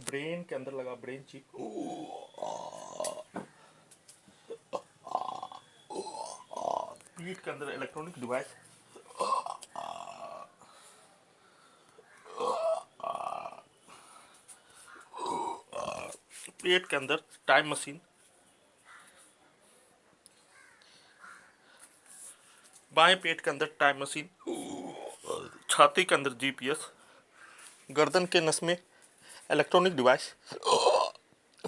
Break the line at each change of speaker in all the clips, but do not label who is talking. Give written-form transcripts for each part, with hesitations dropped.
Brain के अंदर लगा ब्रेन चिप, पीठ के अंदर इलेक्ट्रॉनिक डिवाइस, पेट के अंदर टाइम मशीन, बाएं पेट के अंदर टाइम मशीन, छाती के अंदर जीपीएस, गर्दन के नस में इलेक्ट्रॉनिक डिवाइस,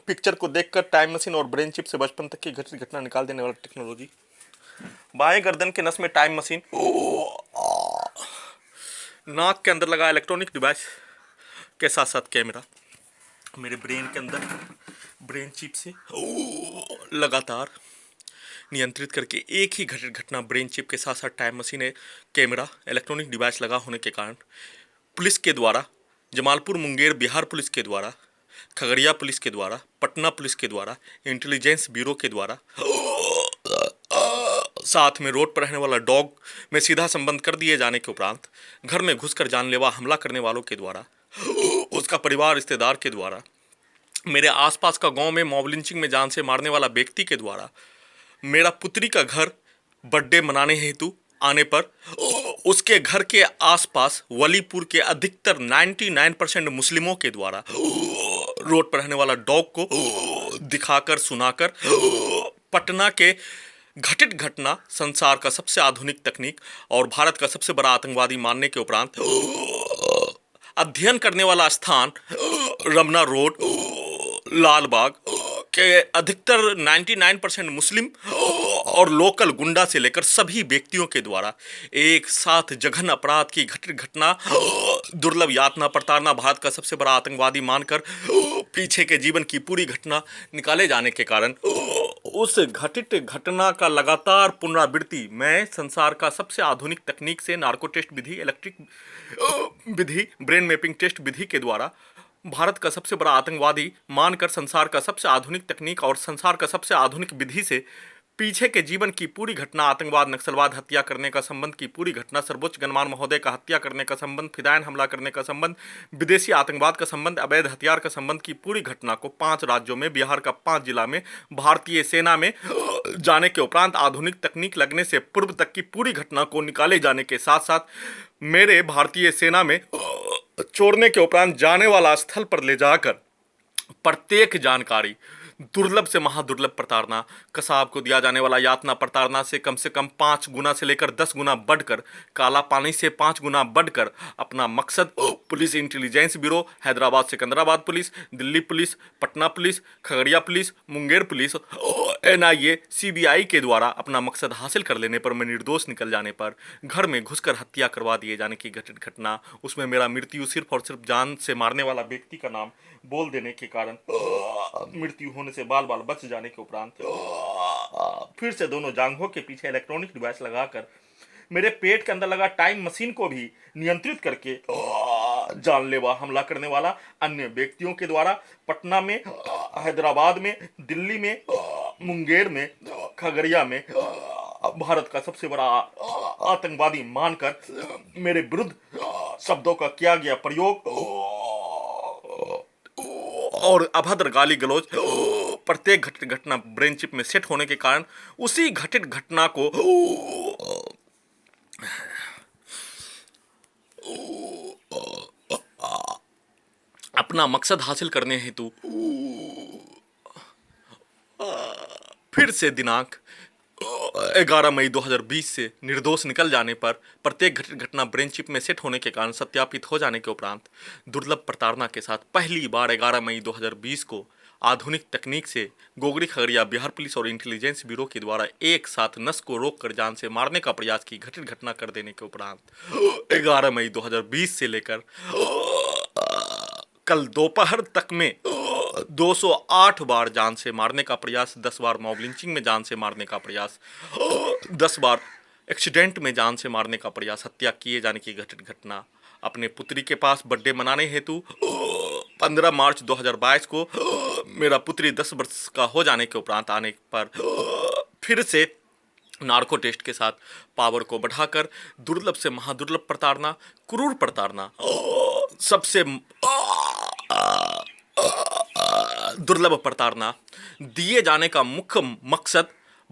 पिक्चर को देखकर टाइम मशीन और ब्रेन चिप से बचपन तक की घटित घटना निकाल देने वाली टेक्नोलॉजी, बाएं गर्दन के नस में टाइम मशीन, नाक के अंदर लगा इलेक्ट्रॉनिक डिवाइस के साथ साथ कैमरा, मेरे ब्रेन के अंदर ब्रेन चिप से लगातार नियंत्रित करके एक ही घटित घटना ब्रेन चिप के साथ साथ time machine, camera, electronic device लगा होने के कारण पुलिस के द्वारा, जमालपुर मुंगेर बिहार पुलिस के द्वारा, खगड़िया पुलिस के द्वारा, पटना पुलिस के द्वारा, इंटेलिजेंस ब्यूरो के द्वारा, साथ में रोड पर रहने वाला डॉग में सीधा संबंध कर दिए जाने के उपरांत घर में घुसकर जानलेवा हमला करने वालों के द्वारा, उसका परिवार रिश्तेदार के द्वारा, मेरे आसपास का गांव में मॉब लिंचिंग में जान से मारने वाला व्यक्ति के द्वारा, मेरा पुत्री का घर बर्थडे मनाने हेतु आने पर उसके घर के आसपास वलीपुर के अधिकतर 99% मुस्लिमों के द्वारा रोड पर रहने वाला डॉग को दिखाकर सुनाकर पटना के घटित घटना संसार का सबसे आधुनिक तकनीक और भारत का सबसे बड़ा आतंकवादी मानने के उपरांत अध्ययन करने वाला स्थान रमना रोड लाल बाग के अधिकतर 99% मुस्लिम और लोकल गुंडा से लेकर सभी व्यक्तियों के द्वारा एक साथ जघन अपराध की घटित घटना, दुर्लभ यातना प्रताड़ना भारत का सबसे बड़ा आतंकवादी मानकर पीछे के जीवन की पूरी घटना निकाले जाने के कारण उस घटित घटना का लगातार पुनरावृत्ति मैं संसार का सबसे आधुनिक तकनीक से नार्को टेस्ट विधि, इलेक्ट्रिक विधि, ब्रेन मैपिंग टेस्ट विधि के द्वारा भारत का सबसे बड़ा आतंकवादी मानकर संसार का सबसे आधुनिक तकनीक और संसार का सबसे आधुनिक विधि से पीछे के जीवन की पूरी घटना, आतंकवाद, नक्सलवाद, हत्या करने का संबंध की पूरी घटना, सर्वोच्च गणमान्य महोदय का हत्या करने का संबंध, फिदायन हमला करने का संबंध, विदेशी आतंकवाद का संबंध, अवैध हथियार का संबंध की पूरी घटना को 5 राज्यों में, बिहार का 5 जिला में, भारतीय सेना में जाने के उपरांत आधुनिक तकनीक लगने से पूर्व तक की पूरी घटना को निकाले जाने के साथ साथ मेरे भारतीय सेना में छोड़ने के उपरांत जाने वाला स्थल पर ले जाकर प्रत्येक जानकारी, दुर्लभ से महादुर्लभ प्रताड़ना, कसाब को दिया जाने वाला यातना प्रताड़ना से कम 5 गुना से लेकर 10 गुना बढ़कर, काला पानी से 5 गुना बढ़कर अपना मकसद police intelligence bureau, Hyderabad Secunderabad police, Delhi police, Patna police, Khagaria police, Munger police, NIA, CBI के द्वारा अपना मकसद हासिल कर लेने पर मैं निर्दोष निकल जाने पर घर में घुसकर हत्या करवा दिए जाने की घटित घटना, उसमें मेरा मृत्यु सिर्फ और सिर्फ जान से मारने वाला व्यक्ति का नाम बोल देने के कारण मृत्यु होने से बाल बाल बच जाने के उपरांत फिर से दोनों जांघों के पीछे इलेक्ट्रॉनिक डिवाइस लगाकर मेरे पेट के अंदर लगा टाइम मशीन को भी नियंत्रित करके जानलेवा हमला करने वाला अन्य व्यक्तियों के द्वारा पटना में, हैदराबाद में, दिल्ली में, मुंगेर में, खगड़िया में भारत का सबसे बड़ा आतंकवादी मानकर मेरे विरुद्ध शब्दों का किया गया प्रयोग और अभद्र गाली गलौज प्रत्येक घटित घटना ब्रेन चिप में सेट होने के कारण उसी घटित घटना को अपना मकसद हासिल करने हेतु फिर से दिनांक 11 मई 2020 से निर्दोष निकल जाने पर प्रत्येक घटित घटना ब्रेन चिप में सेट होने के कारण सत्यापित हो जाने के उपरांत दुर्लभ प्रताड़ना के साथ पहली बार 11 मई 2020 को आधुनिक तकनीक से गोगरी, खगड़िया, बिहार पुलिस और इंटेलिजेंस ब्यूरो के द्वारा एक साथ नस को रोककर जान से मारने का प्रयास की घटित घटना कर देने के उपरांत 11 मई 2020 से लेकर कल दोपहर तक में 208 बार जान से मारने का प्रयास, 10 बार मॉब लिंचिंग में जान से मारने का प्रयास, 10 बार एक्सीडेंट में जान से मारने का प्रयास, हत्या किए जाने की घटित घटना अपने पुत्री के पास बर्थडे मनाने हेतु 15 मार्च 2022 को मेरा पुत्री 10 वर्ष का हो जाने के उपरांत आने पर फिर से नार्को टेस्ट के साथ पावर को बढ़ाकर दुर्लभ से महादुर्लभ प्रताड़ना, क्रूर प्रताड़ना, सबसे दुर्लभ प्रताड़ना दिए जाने का मुख्य मकसद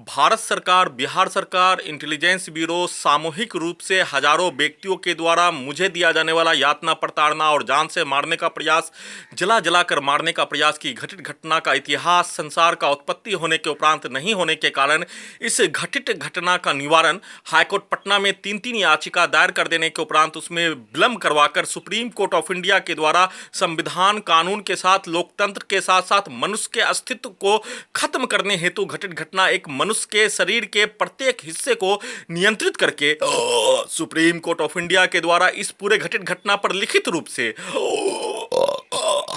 भारत सरकार, बिहार सरकार, इंटेलिजेंस ब्यूरो सामूहिक रूप से हजारों व्यक्तियों के द्वारा मुझे दिया जाने वाला यातना, प्रताड़ना और जान से मारने का प्रयास, जला जलाकर मारने का प्रयास की घटित घटना का इतिहास संसार का उत्पत्ति होने के उपरांत नहीं होने के कारण इस घटित घटना का निवारण हाईकोर्ट पटना में 3-3 याचिका दायर कर देने के उपरांत उसमें विलंब करवाकर सुप्रीम कोर्ट ऑफ इंडिया के द्वारा संविधान, कानून के साथ, लोकतंत्र के साथ साथ मनुष्य के अस्तित्व को खत्म करने हेतु घटित घटना एक मनुष्य के शरीर के प्रत्येक हिस्से को नियंत्रित करके सुप्रीम कोर्ट ऑफ इंडिया के द्वारा इस पूरे घटित घटना पर लिखित रूप से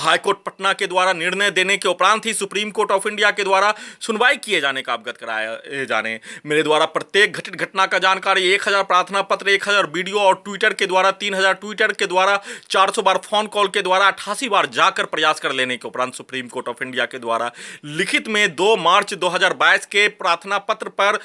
हाईकोर्ट पटना के द्वारा निर्णय देने के उपरांत ही सुप्रीम कोर्ट ऑफ इंडिया के द्वारा सुनवाई किए जाने का अवगत कराया जाने मेरे द्वारा प्रत्येक घटित घटना का जानकारी 1000 प्रार्थना पत्र, 1000 वीडियो और ट्विटर के द्वारा 3000 ट्विटर के द्वारा 400 बार फोन कॉल के द्वारा 88 बार जाकर प्रयास कर लेने के उपरांत सुप्रीम कोर्ट ऑफ इंडिया के द्वारा लिखित में 2 मार्च 2022 के प्रार्थना पत्र पर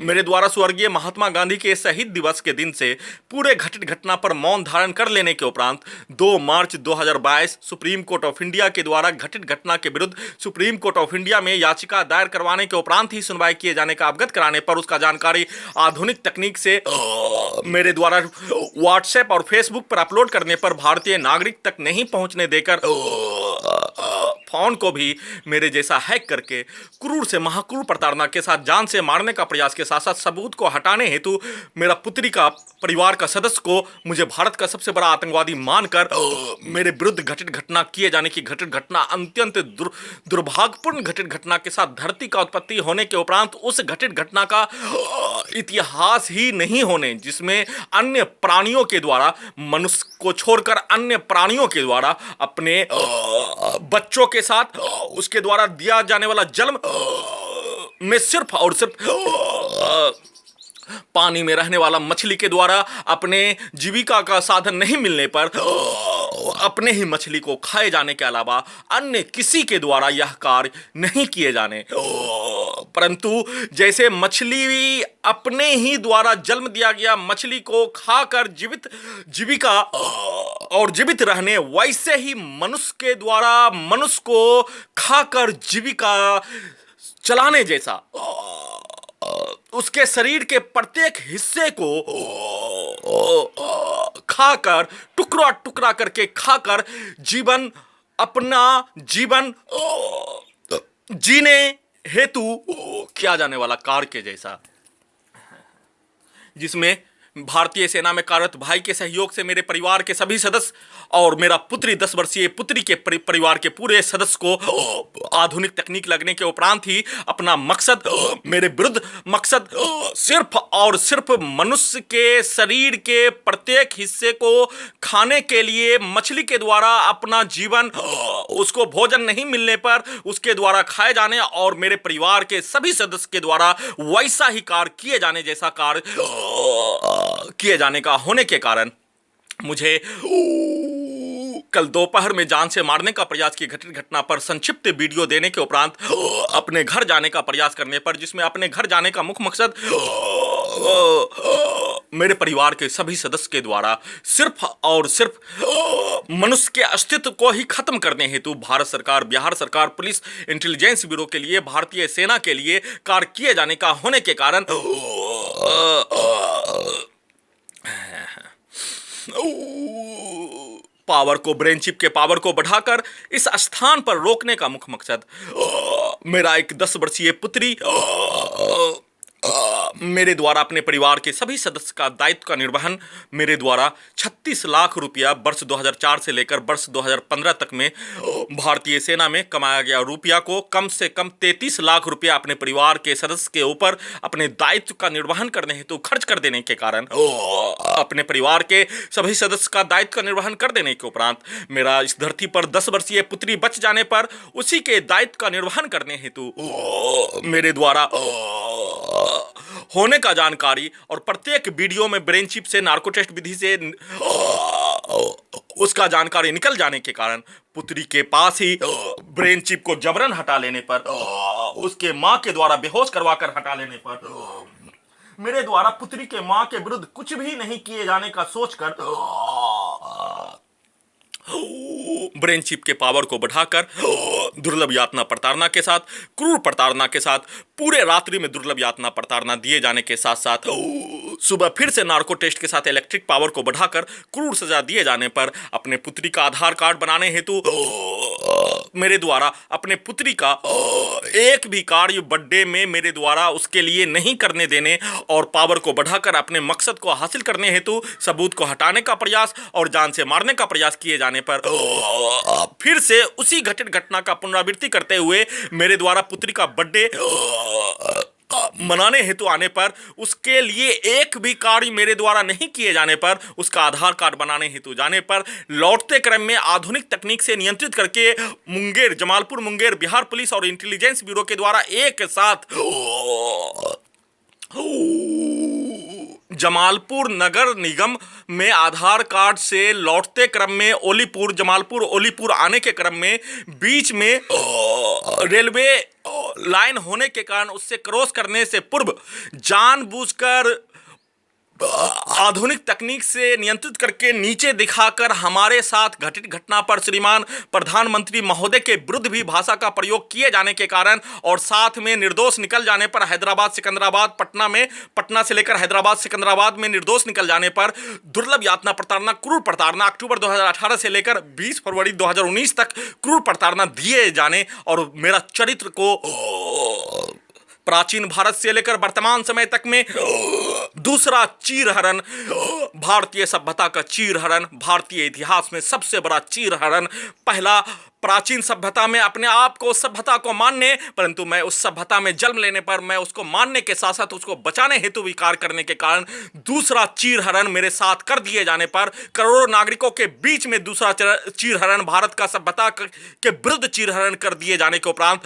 मेरे द्वारा स्वर्गीय महात्मा गांधी के शहीद दिवस के दिन से पूरे घटित घटना पर मौन धारण कर लेने के उपरांत 2 मार्च 2022 सुप्रीम कोर्ट ऑफ इंडिया के द्वारा घटित घटना के विरुद्ध सुप्रीम कोर्ट ऑफ इंडिया में याचिका दायर करवाने के उपरांत ही सुनवाई किए जाने का अवगत कराने पर उसका जानकारी आधुनिक तकनीक से मेरे द्वारा व्हाट्सएप और फेसबुक पर अपलोड करने पर भारतीय नागरिक तक नहीं पहुंचने देकर फोन को भी मेरे जैसा हैक करके क्रूर से महाक्रूर प्रताड़ना के साथ जान से मारने का प्रयास के साथ साथ सबूत को हटाने हेतु मेरा पुत्री का परिवार का सदस्य को मुझे भारत का सबसे बड़ा आतंकवादी मानकर मेरे विरुद्ध घटित घटना किए जाने की घटित घटना अत्यंत दुर्भाग्यपूर्ण घटित घटना के साथ धरती का उत्पत्ति होने के उपरांत उस घटित घटना का इतिहास ही नहीं होने, जिसमें अन्य प्राणियों के द्वारा मनुष्य को छोड़कर अन्य प्राणियों के द्वारा अपने बच्चों के साथ उसके द्वारा दिया जाने वाला जन्म में सिर्फ और सिर्फ पानी में रहने वाला मछली के द्वारा अपने जीविका का साधन नहीं मिलने पर अपने ही मछली को खाए जाने के अलावा अन्य किसी के द्वारा यह कार्य नहीं किए जाने, परंतु जैसे मछली अपने ही द्वारा जन्म दिया गया मछली को खाकर जीविका और जीवित रहने, वैसे ही मनुष्य के द्वारा मनुष्य को खाकर जीविका चलाने जैसा उसके शरीर के प्रत्येक हिस्से को खाकर टुकड़ा टुकड़ा करके खाकर अपना जीवन जीने हेतु किया जाने वाला कार्य के जैसा, जिसमें भारतीय सेना में कार्यरत भाई के सहयोग से मेरे परिवार के सभी सदस्य और मेरा पुत्री 10 वर्षीय पुत्री के परिवार के पूरे सदस्य को आधुनिक तकनीक लगने के उपरांत ही अपना मकसद, मेरे विरुद्ध मकसद सिर्फ और सिर्फ मनुष्य के शरीर के प्रत्येक हिस्से को खाने के लिए मछली के द्वारा अपना जीवन, उसको भोजन नहीं मिलने पर उसके द्वारा खाए जाने और मेरे परिवार के सभी सदस्य के द्वारा वैसा ही कार्य किए जाने जैसा कार्य किए जाने का होने के कारण मुझे कल दोपहर में जान से मारने का प्रयास की घटित घटना पर संक्षिप्त वीडियो देने के उपरांत अपने घर जाने का प्रयास करने पर, जिसमें अपने घर जाने का मुख्य मकसद मेरे परिवार के सभी सदस्य के द्वारा सिर्फ और सिर्फ मनुष्य के अस्तित्व को ही खत्म करने हेतु भारत सरकार, बिहार सरकार, पुलिस, इंटेलिजेंस ब्यूरो के लिए, भारतीय सेना के लिए कार्य किए जाने का होने के कारण पावर को, ब्रेन चिप के पावर को बढ़ाकर इस स्थान पर रोकने का मुख्य मकसद मेरा एक 10 वर्षीय पुत्री मेरे द्वारा अपने परिवार के सभी सदस्य का दायित्व का निर्वहन मेरे द्वारा 36 लाख रुपया वर्ष 2004 से लेकर वर्ष 2015 तक में भारतीय सेना में कमाया गया रुपया को कम से कम 33 लाख रुपया अपने परिवार के सदस्य के ऊपर अपने दायित्व का निर्वहन करने हेतु खर्च कर देने के कारण अपने परिवार के सभी सदस्य का दायित्व का निर्वहन कर देने के उपरांत मेरा इस धरती पर 10 वर्षीय पुत्री बच जाने पर उसी के दायित्व का निर्वहन करने हेतु मेरे द्वारा होने का जानकारी और प्रत्येक वीडियो में ब्रेन चिप से नार्को टेस्ट विधि से उसका जानकारी निकल जाने के कारण पुत्री के पास ही ब्रेन चिप को जबरन हटा लेने पर, उसके मां के द्वारा बेहोश करवाकर हटा लेने पर मेरे द्वारा पुत्री के मां के विरुद्ध कुछ भी नहीं किए जाने का सोचकर ब्रेन चिप के पावर को बढ़ाकर दुर्लभ यातना प्रताड़ना के साथ, क्रूर प्रताड़ना के साथ, पूरे रात्रि में दुर्लभ यातना प्रताड़ना दिए जाने के साथ साथ सुबह फिर से नार्को टेस्ट के साथ इलेक्ट्रिक पावर को बढ़ाकर क्रूर सजा दिए जाने पर अपने पुत्री का आधार कार्ड बनाने हेतु मेरे द्वारा अपने पुत्री का एक भी कार्य बर्थडे में मेरे द्वारा उसके लिए नहीं करने देने और पावर को बढ़ाकर अपने मकसद को हासिल करने हेतु सबूत को हटाने का प्रयास और जान से मारने का प्रयास किए जाने पर फिर से उसी घटित घटना का पुनरावृत्ति करते हुए मेरे द्वारा पुत्री का बर्थडे मनाने हेतु आने पर उसके लिए एक भी कार्य मेरे द्वारा नहीं किए जाने पर, उसका आधार कार्ड बनाने हेतु जाने पर लौटते क्रम में आधुनिक तकनीक से नियंत्रित करके मुंगेर, जमालपुर मुंगेर बिहार पुलिस और इंटेलिजेंस ब्यूरो के द्वारा एक साथ जमालपुर नगर निगम में आधार कार्ड से लौटते क्रम में ओलीपुर, जमालपुर ओलीपुर आने के क्रम में बीच में रेलवे लाइन होने के कारण उससे क्रॉस करने से पूर्व जानबूझकर आधुनिक तकनीक से नियंत्रित करके नीचे दिखाकर हमारे साथ घटित घटना पर श्रीमान प्रधानमंत्री महोदय के विरुद्ध भी भाषा का प्रयोग किए जाने के कारण और साथ में निर्दोष निकल जाने पर हैदराबाद सिकंदराबाद पटना में, पटना से लेकर हैदराबाद सिकंदराबाद में निर्दोष निकल जाने पर दुर्लभ यातना प्रताड़ना, क्रूर प्रताड़ना अक्टूबर 2018 से लेकर 20 फरवरी 2019 तक क्रूर प्रताड़ना दिए जाने और मेरा चरित्र को प्राचीन भारत से लेकर वर्तमान समय तक में दूसरा चीरहरण, भारतीय सभ्यता का चीरहरण, भारतीय इतिहास में सबसे बड़ा चीरहरण, पहला प्राचीन सभ्यता में अपने आप को सभ्यता को मानने, परंतु मैं उस सभ्यता में जन्म लेने पर मैं उसको मानने के साथ साथ उसको बचाने हेतु विकार करने के कारण दूसरा चीरहरण मेरे साथ कर दिए जाने पर करोड़ों नागरिकों के बीच में दूसरा चीरहरण, भारत का सभ्यता के विरुद्ध चीरहरण कर दिए जाने के उपरांत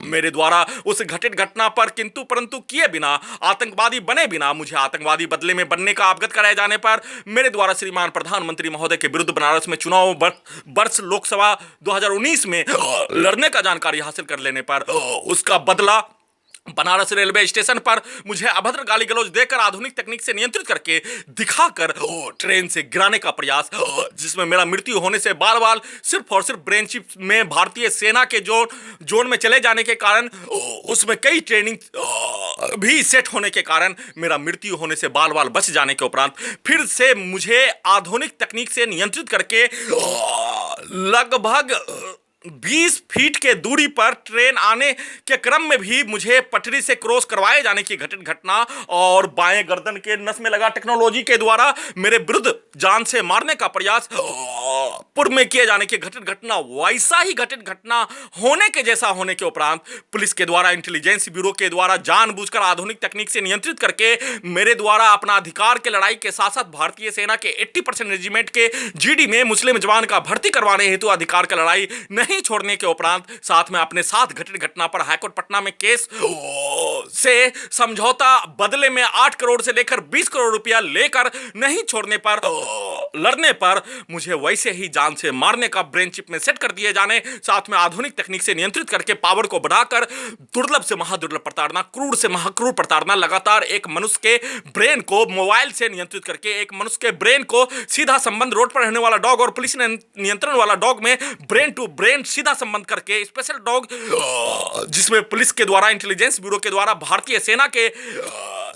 मेरे द्वारा उस घटित घटना पर किंतु परंतु किए बिना, आतंकवादी बने बिना, मुझे आतंकवादी बदले में बनने का अवगत कराए जाने पर मेरे द्वारा श्रीमान प्रधानमंत्री महोदय के विरुद्ध बनारस में चुनाव वर्ष लोकसभा 2019 में लड़ने का जानकारी हासिल कर लेने पर उसका बदला बनारस रेलवे स्टेशन पर मुझे अभद्र गाली गलौज देकर आधुनिक तकनीक से नियंत्रित करके दिखाकर ट्रेन से गिराने का प्रयास, जिसमें मेरा मृत्यु होने से बाल बाल सिर्फ और सिर्फ ब्रेन चिप में भारतीय सेना के जोन में चले जाने के कारण उसमें कई ट्रेनिंग भी सेट होने के कारण मेरा मृत्यु होने से बाल बाल बच जाने के उपरांत फिर से मुझे आधुनिक तकनीक से नियंत्रित करके लगभग 20 फीट के दूरी पर ट्रेन आने के क्रम में भी मुझे पटरी से क्रॉस करवाए जाने की घटित घटना और बाएं गर्दन के नस में लगा टेक्नोलॉजी के द्वारा मेरे विरुद्ध जान से मारने का प्रयास पूर्व में किए जाने की घटित घटना, वैसा ही घटित घटना होने के जैसा होने के उपरांत पुलिस के द्वारा, इंटेलिजेंस ब्यूरो के द्वारा जानबूझकर आधुनिक तकनीक से नियंत्रित करके मेरे द्वारा अपना अधिकार के लड़ाई के साथ साथ भारतीय सेना के 80% रेजिमेंट के जीडी में मुस्लिम जवान का भर्ती करवाने हेतु अधिकार का लड़ाई नहीं छोड़ने के उपरांत साथ में अपने साथ घटित घटना पर हाईकोर्ट पटना में केस से समझौता बदले में 8 करोड़ से लेकर 20 करोड़ रुपया लेकर नहीं छोड़ने पर लड़ने पर मुझे वैसे ही जान से मारने का ब्रेन चिप में सेट कर दिए जाने, साथ में आधुनिक तकनीक से नियंत्रित करके पावर को बढ़ाकर दुर्लभ से महादुर्लभ प्रताड़ना, क्रूर से महाक्रूर प्रताड़ना, लगातार एक मनुष्य के ब्रेन को मोबाइल से नियंत्रित करके एक मनुष्य के ब्रेन को सीधा संबंध रोड पर रहने वाला डॉग और पुलिस नियंत्रण वाला डॉग में ब्रेन टू ब्रेन सीधा संबंध करके स्पेशल डॉग, जिसमें पुलिस के द्वारा, इंटेलिजेंस ब्यूरो के द्वारा, भारतीय सेना के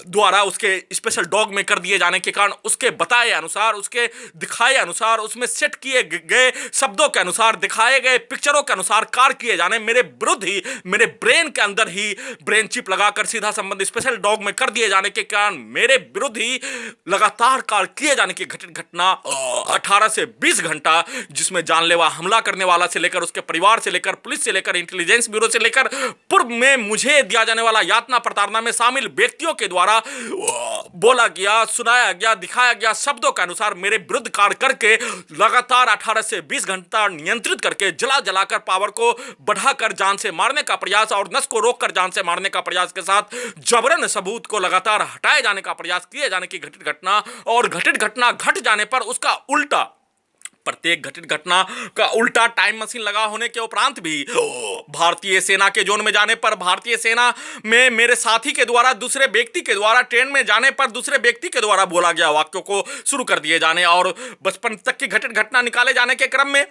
द्वारा उसके स्पेशल डॉग में कर दिए जाने के कारण उसके बताए अनुसार, उसके दिखाए अनुसार, उसमें सेट किए गए शब्दों के अनुसार, दिखाए गए पिक्चरों के अनुसार कार्य किए जाने, मेरे विरुद्ध ही, मेरे ब्रेन के अंदर ही ब्रेन चिप लगाकर सीधा संबंध स्पेशल डॉग में कर दिए जाने के कारण मेरे विरुद्ध ही लगातार कार्य किए जाने की घटित घटना 18 से 20 घंटा, जिसमें जानलेवा हमला करने वाला से लेकर उसके परिवार से लेकर पुलिस से लेकर इंटेलिजेंस ब्यूरो से लेकर पूर्व में मुझे दिया जाने वाला यातना प्रताड़ना में शामिल व्यक्तियों के द्वारा बोला गया, सुनाया गया, दिखाया गया शब्दों के अनुसार मेरे विरुद्ध कार्य करके लगातार 18 से 20 घंटा नियंत्रित करके जला जलाकर पावर को बढ़ाकर जान से मारने का प्रयास और नस को रोककर जान से मारने का प्रयास के साथ जबरन सबूत को लगातार हटाए जाने का प्रयास किए जाने की घटित घटना और घटित घटना घट जाने पर उसका उल्टा प्रत्येक घटित घटना का उल्टा टाइम मशीन लगा होने के उपरांत भी भारतीय सेना के जोन में जाने पर, भारतीय सेना में मेरे साथी के द्वारा दूसरे व्यक्ति के द्वारा ट्रेन में जाने पर दूसरे व्यक्ति के द्वारा बोला गया वाक्यों को शुरू कर दिए जाने और बचपन तक की घटित घटना निकाले जाने के क्रम में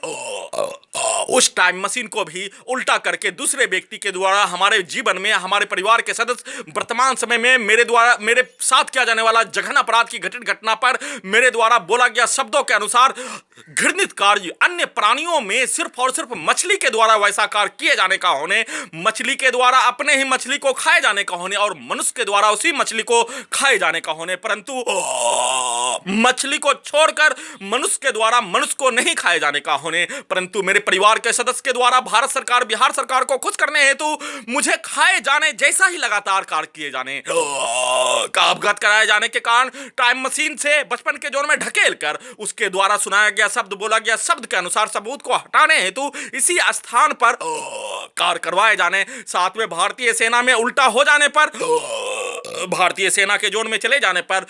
उस टाइम मशीन को भी उल्टा करके दूसरे व्यक्ति के द्वारा हमारे जीवन में, हमारे परिवार के सदस्य वर्तमान समय में मेरे द्वारा मेरे साथ किया जाने वाला जघन्य अपराध की घटित घटना पर मेरे द्वारा बोला गया शब्दों के अनुसार घृणित कार्य अन्य प्राणियों में सिर्फ और सिर्फ मछली के द्वारा वैसा कार्य किए जाने का होने, मछली के द्वारा अपने ही मछली को खाए जाने का होने और मनुष्य के द्वारा उसी मछली को खाए जाने का होने, परंतु मछली को छोड़कर मनुष्य के द्वारा मनुष्य को नहीं खाए जाने का होने, परंतु मेरे परिवार के सदस्य के द्वारा भारत सरकार, बिहार सरकार को खुश करने हेतु मुझे खाए जाने जैसा ही लगातार कार्य किए जाने का अवगत कराए जाने के कारण टाइम मशीन से बचपन के जोन में ढकेल कर उसके द्वारा सुनाया गया शब्द, बोला गया शब्द के अनुसार सबूत को हटाने हेतु इसी स्थान पर कार्य करवाए जाने, साथ में भारतीय सेना में उल्टा हो जाने पर, भारतीय सेना के जोन में चले जाने पर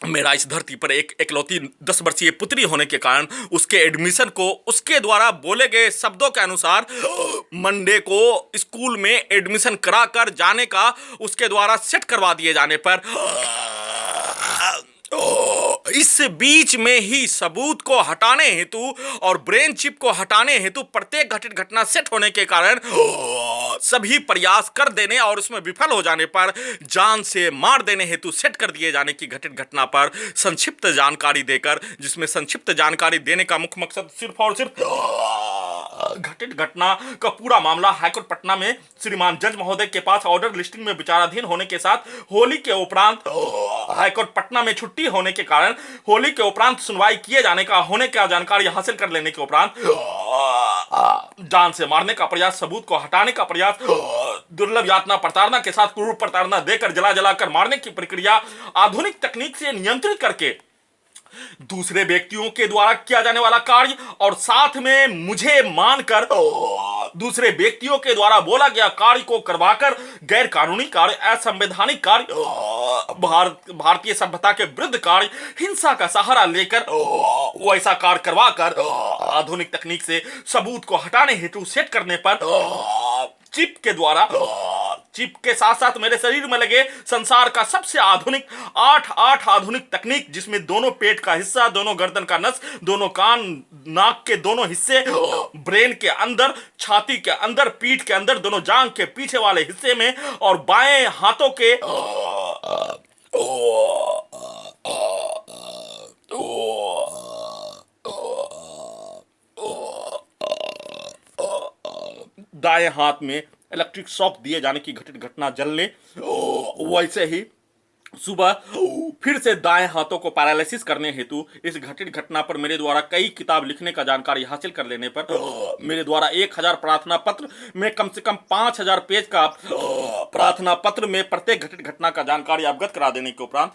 मेरा इस धरती पर एक इकलौती 10 वर्षीय पुत्री होने के कारण उसके एडमिशन को उसके द्वारा बोले गए शब्दों के अनुसार मंडे को स्कूल में एडमिशन करा कर जाने का उसके द्वारा सेट करवा दिए जाने पर इस बीच में ही सबूत को हटाने हेतु और ब्रेन चिप को हटाने हेतु प्रत्येक घटित घटना सेट होने के कारण सभी प्रयास कर देने और उसमें विफल हो जाने पर जान से मार देने हेतु सेट कर दिए जाने की घटित घटना पर संक्षिप्त जानकारी देकर, जिसमें संक्षिप्त जानकारी देने का मुख्य मकसद सिर्फ और सिर्फ घटित घटना का पूरा मामला हाईकोर्ट पटना में श्रीमान जज महोदय के पास ऑर्डर लिस्टिंग में विचाराधीन होने के साथ होली के उपरांत हाईकोर्ट पटना में छुट्टी होने के कारण होली के उपरांत सुनवाई किए जाने का होने का जानकारी हासिल कर लेने के उपरांत जान से मारने का प्रयास, सबूत को हटाने का प्रयास, दुर्लभ यातना प्रताड़ना के साथ क्रूर प्रताड़ना देकर जला जलाकर मारने की प्रक्रिया आधुनिक तकनीक से नियंत्रित करके दूसरे व्यक्तियों के द्वारा किया जाने वाला कार्य और साथ में मुझे मानकर दूसरे व्यक्तियों के द्वारा बोला गया कार्य को करवाकर गैर कानूनी कार्य, असंवैधानिक कार्य, भारतीय सभ्यता के विरुद्ध कार्य, हिंसा का सहारा लेकर वैसा कार्य करवाकर आधुनिक तकनीक से सबूत को हटाने हेतु सेट करने पर चिप के द्वारा, चिप के साथ साथ मेरे शरीर में लगे संसार का सबसे आधुनिक 8 आधुनिक तकनीक, जिसमें दोनों पेट का हिस्सा, दोनों गर्दन का नस, दोनों कान, नाक के दोनों हिस्से, ब्रेन के अंदर, छाती के अंदर, पीठ के अंदर, दोनों जांघ के पीछे वाले हिस्से में और बाएं हाथों के दाएं हाथ में इलेक्ट्रिक शॉक दिए जाने की घटित घटना जलने, वैसे ही सुबह फिर से दाएं हाथों को पैरालिसिस करने हेतु इस घटित घटना पर मेरे द्वारा कई किताब लिखने का जानकारी हासिल कर लेने पर मेरे द्वारा 1000 प्रार्थना पत्र में कम से कम 5000 पेज का प्रार्थना पत्र में प्रत्येक घटित घटना का जानकारी अवगत करा देने के उपरांत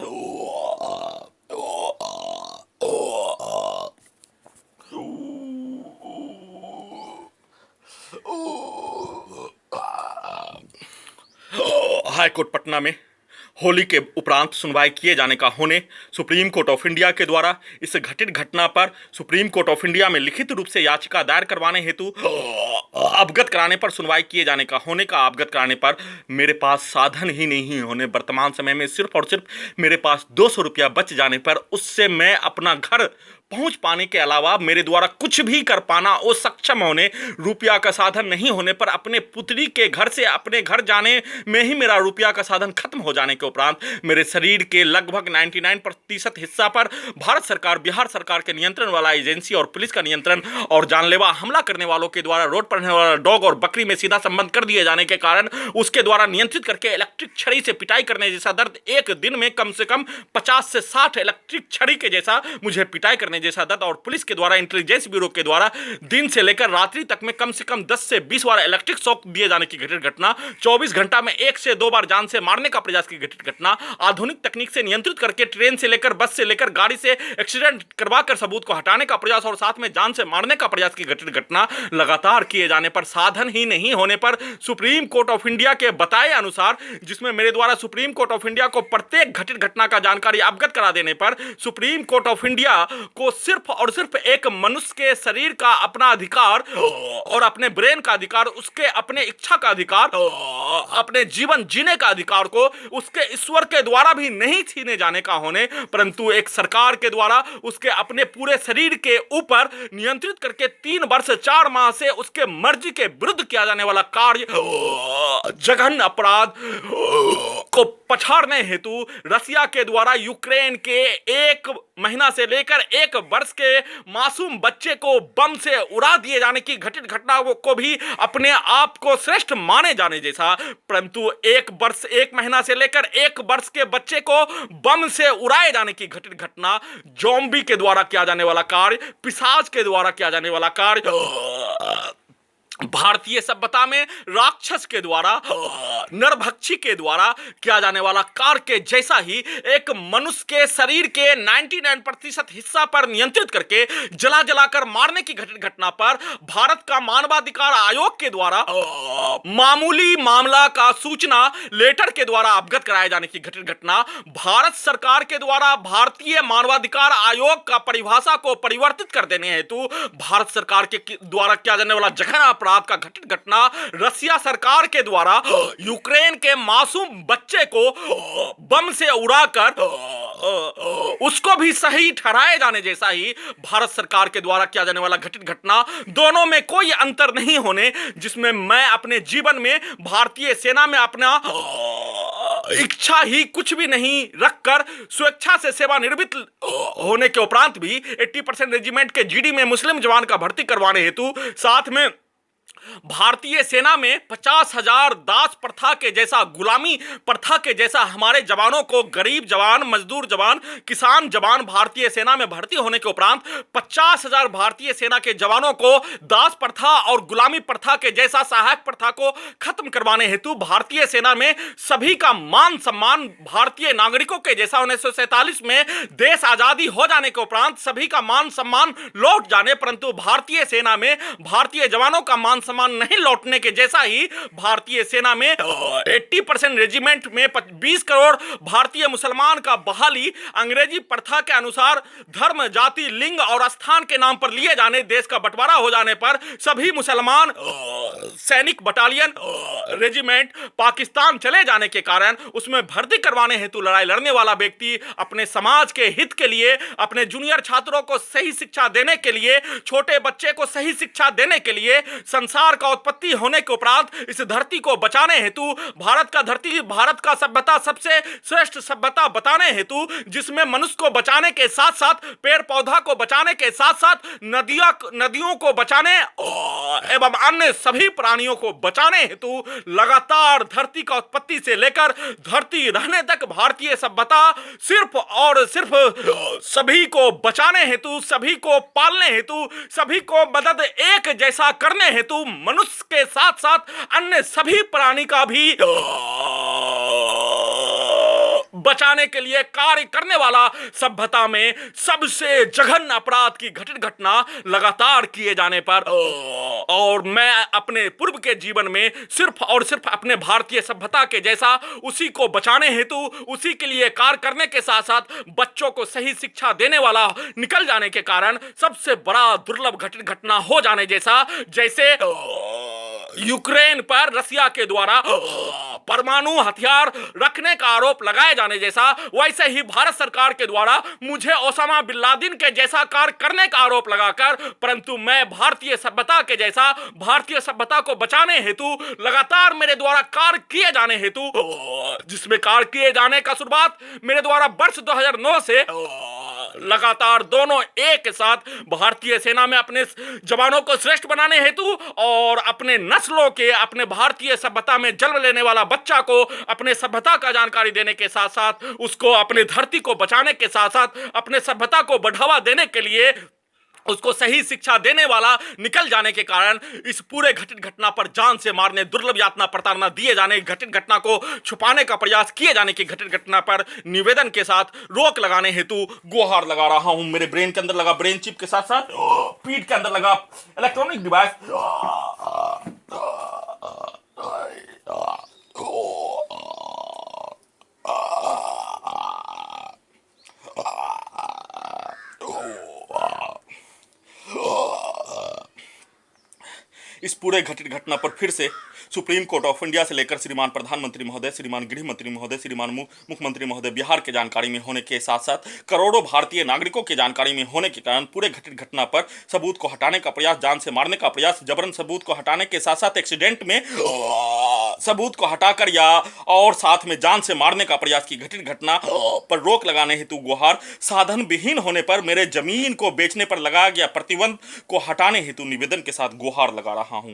हाईकोर्ट पटना में होली के उपरांत सुनवाई किए जाने का होने, सुप्रीम कोर्ट ऑफ इंडिया के द्वारा इस घटित घटना पर सुप्रीम कोर्ट ऑफ इंडिया में लिखित रूप से याचिका दायर करवाने हेतु अवगत कराने पर सुनवाई किए जाने का होने का अवगत कराने पर मेरे पास साधन ही नहीं होने, वर्तमान समय में सिर्फ और सिर्फ मेरे पास 200 रुपया बच जाने पर उससे मैं अपना घर पहुंच पाने के अलावा मेरे द्वारा कुछ भी कर पाना वो सक्षम होने, रुपया का साधन नहीं होने पर अपने पुत्री के घर से अपने घर जाने में ही मेरा रुपया का साधन खत्म हो जाने के उपरांत मेरे शरीर के लगभग 99% हिस्सा पर भारत सरकार, बिहार सरकार के नियंत्रण वाला एजेंसी और पुलिस का नियंत्रण और जानलेवा हमला करने वालों के द्वारा रोड पर रहने वाला डॉग और बकरी में सीधा संबंध कर दिए जाने के कारण उसके द्वारा नियंत्रित करके इलेक्ट्रिक छड़ी से पिटाई करने जैसा दर्द, एक दिन में कम से कम 50 से 60 इलेक्ट्रिक छड़ी के जैसा मुझे पिटाई करने जैसा दर्द और पुलिस के द्वारा, इंटेलिजेंस ब्यूरो के द्वारा दिन से लेकर रात्रि तक में कम से कम 10 से 20 बार इलेक्ट्रिक शॉक दिए जाने की घटित घटना, 24 घंटा में 1 से 2 बार जान से मारने का प्रयास की घटित घटना, आधुनिक तकनीक से नियंत्रित करके ट्रेन से लेकर, बस से लेकर, गाड़ी से एक्सीडेंट करवाकर सबूत को हटाने का प्रयास और साथ में जान से मारने का प्रयास की घटित घटना लगातार किए जाने पर, साधन ही नहीं होने पर सुप्रीम कोर्ट ऑफ इंडिया के बताए अनुसार, जिसमें मेरे द्वारा सुप्रीम कोर्ट ऑफ इंडिया को प्रत्येक घटित घटना का जानकारी अवगत करा देने पर सुप्रीम कोर्ट ऑफ इंडिया को को सिर्फ और सिर्फ एक मनुष्य के शरीर का अपना अधिकार और अपने ब्रेन का अधिकार, उसके अपने इच्छा का अधिकार, अपने जीवन जीने का अधिकार को उसके ईश्वर के द्वारा भी नहीं छीने जाने का होने, परंतु एक सरकार के द्वारा उसके अपने पूरे शरीर के ऊपर नियंत्रित करके 3 वर्ष 4 माह से उसके मर्जी के विरुद्ध किया जाने वाला कार्य, जघन्य अपराध को पछाड़ने हेतु रसिया के द्वारा यूक्रेन के 1 महीना से लेकर 1 वर्ष के मासूम बच्चे को बम से उड़ा दिए जाने की घटित घटना को भी अपने आप को श्रेष्ठ माने जाने जैसा, परंतु 1 वर्ष 1 महीना से लेकर 1 वर्ष के बच्चे को बम से उड़ाए जाने की घटित घटना, ज़ॉम्बी के द्वारा किया जाने वाला कार्य, पिशाच के द्वारा किया जाने वाला कार्य, भारतीय सभ्यता में राक्षस के द्वारा, नरभक्षी के द्वारा किया जाने वाला कार्य के जैसा ही एक मनुष्य के शरीर के 99% हिस्सा पर नियंत्रित करके जला जलाकर मारने की घटित घटना पर भारत का मानवाधिकार आयोग के द्वारा मामूली मामला का सूचना लेटर के द्वारा अवगत कराए जाने की घटित घटना, भारत सरकार के द्वारा भारतीय मानवाधिकार आयोग का परिभाषा को परिवर्तित कर देने हेतु भारत सरकार के द्वारा किया जाने वाला जघन्य अपराध का घटित घटना, रसिया सरकार के द्वारा यूक्रेन के मासूम बच्चे को बम से उड़ाकर उसको भी सही ठहराए जाने जैसा ही भारत सरकार के द्वारा किया जाने वाला घटित घटना, दोनों में कोई अंतर नहीं होने, जिसमें मैं अपने जीवन में भारतीय सेना में अपना इच्छा ही कुछ भी नहीं रखकर स्वेच्छा से सेवानिवृत्त होने के उपरांत भी 80% रेजिमेंट के जीडी में मुस्लिम जवान का भर्ती करवाने हेतु, साथ में भारतीय सेना में 50,000 दास प्रथा के जैसा, गुलामी प्रथा के जैसा हमारे जवानों को, गरीब जवान, मजदूर जवान, किसान जवान भारतीय सेना में भर्ती होने के उपरांत 50,000 भारतीय सेना के जवानों को दास प्रथा और गुलामी प्रथा के जैसा सहायक प्रथा को खत्म करवाने हेतु भारतीय सेना में सभी का मान सम्मान भारतीय नागरिकों के जैसा 1947 में देश आजादी हो जाने के उपरांत सभी का मान सम्मान लौट जाने, परंतु भारतीय सेना में भारतीय जवानों का मान सम्मान नहीं लौटने के जैसा ही भारतीय सेना में 80% रेजिमेंट में 20 करोड़ भारतीय मुसलमान का बहाली अंग्रेजी प्रथा के अनुसार धर्म, जाति, लिंग और स्थान के नाम पर लिए जाने, देश का बंटवारा हो जाने पर सभी मुसलमान सैनिक बटालियन रेजिमेंट पाकिस्तान चले जाने के कारण उसमें भर्ती करवाने हेतु लड़ाई लड़ने वाला व्यक्ति अपने समाज के हित के लिए, अपने जूनियर छात्रों को सही शिक्षा देने के लिए, छोटे बच्चे को सही शिक्षा देने के लिए, संसार का उत्पत्ति होने के उपरांत इस धरती को बचाने हेतु, भारत का धरती, भारत का सभ्यता सबसे श्रेष्ठ सभ्यता बताने हेतु, जिसमें मनुष्य को बचाने के साथ साथ पेड़ पौधा को बचाने के साथ साथ नदियों को बचाने एवं अन्य सभी प्राणियों को बचाने हेतु लगातार धरती का उत्पत्ति से लेकर धरती रहने तक भारतीय सभ्यता सिर्फ और सिर्फ सभी को बचाने हेतु, सभी को पालने हेतु, सभी को मदद एक जैसा करने हेतु मनुष्य के साथ साथ अन्य सभी प्राणी का भी बचाने के लिए कार्य करने वाला सभ्यता में सबसे जघन्य अपराध की घटित घटना लगातार किए जाने पर, और मैं अपने पूर्व के जीवन में सिर्फ और सिर्फ अपने भारतीय सभ्यता के जैसा उसी को बचाने हेतु, उसी के लिए कार्य करने के साथ साथ बच्चों को सही शिक्षा देने वाला निकल जाने के कारण सबसे बड़ा दुर्लभ घटित घटना हो जाने जैसा, जैसे यूक्रेन पर रसिया के द्वारा परमाणु हथियार रखने का आरोप लगाए जाने जैसा, वैसे ही भारत सरकार के द्वारा मुझे ओसामा बिन लादेन के जैसा कार्य करने का आरोप लगाकर, परंतु मैं भारतीय सभ्यता के जैसा, भारतीय सभ्यता को बचाने हेतु लगातार मेरे द्वारा कार्य किए जाने हेतु, जिसमें कार्य किए जाने का शुरुआत मेरे द्वारा वर्ष 2009 से लगातार दोनों एक साथ भारतीय सेना में अपने जवानों को श्रेष्ठ बनाने हेतु और अपने नस्लों के, अपने भारतीय सभ्यता में जन्म लेने वाला बच्चा को अपने सभ्यता का जानकारी देने के साथ साथ उसको अपने धरती को बचाने के साथ साथ अपने सभ्यता को बढ़ावा देने के लिए उसको सही शिक्षा देने वाला निकल जाने के कारण इस पूरे घटित घटना पर जान से मारने, दुर्लभ यातना प्रताड़ना दिए जाने, घटित घटना को छुपाने का प्रयास किए जाने की घटित घटना पर निवेदन के साथ रोक लगाने हेतु गुहार लगा रहा हूं। मेरे ब्रेन के अंदर लगा ब्रेन चिप के साथ साथ पीठ के अंदर लगा इलेक्ट्रॉनिक डिवाइस इस पूरे घटित घटना पर फिर से सुप्रीम कोर्ट ऑफ इंडिया से लेकर श्रीमान प्रधानमंत्री महोदय, श्रीमान गृह मंत्री महोदय, श्रीमान मुख्यमंत्री महोदय बिहार के जानकारी में होने के साथ साथ करोड़ों भारतीय नागरिकों के जानकारी में होने के कारण पूरे घटित घटना पर सबूत को हटाने का प्रयास, जान से मारने का प्रयास, जबरन सबूत को हटाने के साथ साथ एक्सीडेंट में सबूत को हटाकर या और साथ में जान से मारने का प्रयास की घटित घटना पर रोक लगाने हेतु गुहार, साधन विहीन होने पर मेरे जमीन को बेचने पर लगाया गया प्रतिबंध को हटाने हेतु निवेदन के साथ गुहार लगा रहा हूं।